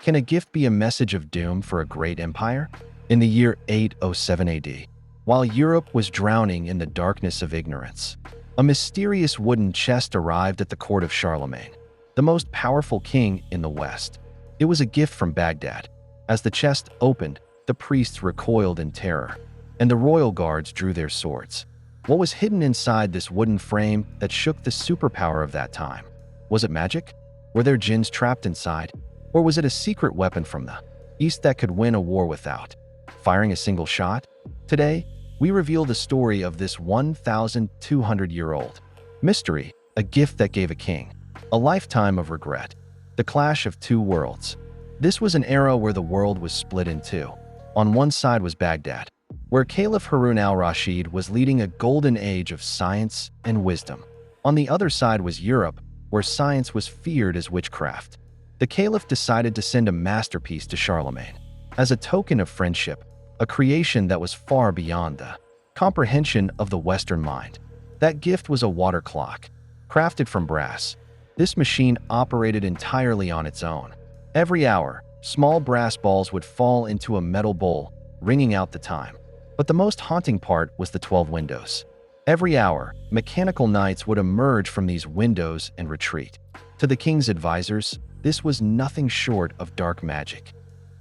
Can a gift be a message of doom for a great empire? In the year 807 AD, while Europe was drowning in the darkness of ignorance, a mysterious wooden chest arrived at the court of Charlemagne, the most powerful king in the West. It was a gift from Baghdad. As the chest opened, the priests recoiled in terror, and the royal guards drew their swords. What was hidden inside this wooden frame that shook the superpower of that time? Was it magic? Were there jinns trapped inside? Or was it a secret weapon from the East that could win a war without firing a single shot? Today, we reveal the story of this 1,200-year-old mystery, a gift that gave a king a lifetime of regret. The clash of two worlds. This was an era where the world was split in two. On one side was Baghdad, where Caliph Harun al-Rashid was leading a golden age of science and wisdom. On the other side was Europe, where science was feared as witchcraft. The Caliph decided to send a masterpiece to Charlemagne as a token of friendship, a creation that was far beyond the comprehension of the Western mind. That gift was a water clock, crafted from brass. This machine operated entirely on its own. Every hour, small brass balls would fall into a metal bowl, ringing out the time. But the most haunting part was the 12 windows. Every hour, mechanical knights would emerge from these windows and retreat. To the king's advisors, this was nothing short of dark magic.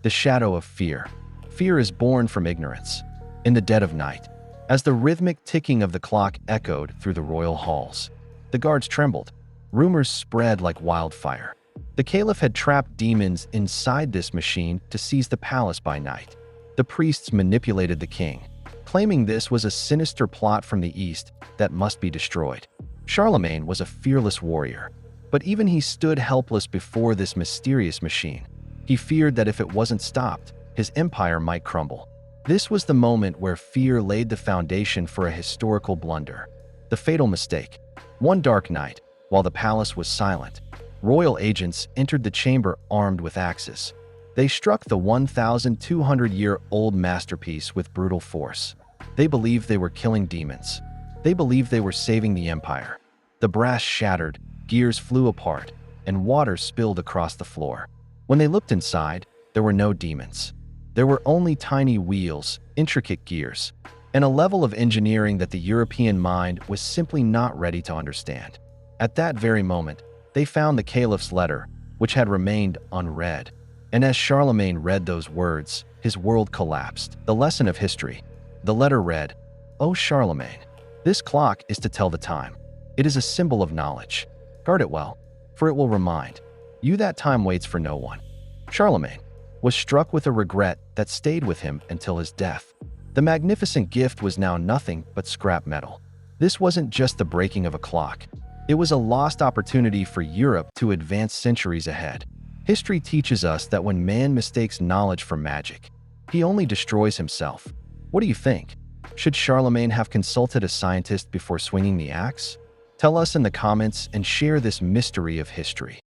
The shadow of fear. Fear is born from ignorance. In the dead of night, as the rhythmic ticking of the clock echoed through the royal halls, the guards trembled. Rumors spread like wildfire. The Caliph had trapped demons inside this machine to seize the palace by night. The priests manipulated the king, claiming this was a sinister plot from the East that must be destroyed. Charlemagne was a fearless warrior, but even he stood helpless before this mysterious machine. He feared that if it wasn't stopped, his empire might crumble. This was the moment where fear laid the foundation for a historical blunder. The fatal mistake. One dark night, while the palace was silent, royal agents entered the chamber armed with axes. They struck the 1,200-year-old masterpiece with brutal force. They believed they were killing demons. They believed they were saving the empire. The brass shattered, gears flew apart, and water spilled across the floor. When they looked inside, there were no demons. There were only tiny wheels, intricate gears, and a level of engineering that the European mind was simply not ready to understand. At that very moment, they found the Caliph's letter, which had remained unread. And as Charlemagne read those words, his world collapsed. The lesson of history. The letter read, "O Charlemagne, this clock is to tell the time. It is a symbol of knowledge. Guard it well, for it will remind you that time waits for no one." Charlemagne was struck with a regret that stayed with him until his death. The magnificent gift was now nothing but scrap metal. This wasn't just the breaking of a clock. It was a lost opportunity for Europe to advance centuries ahead. History teaches us that when man mistakes knowledge for magic, he only destroys himself. What do you think? Should Charlemagne have consulted a scientist before swinging the axe? Tell us in the comments and share this mystery of history.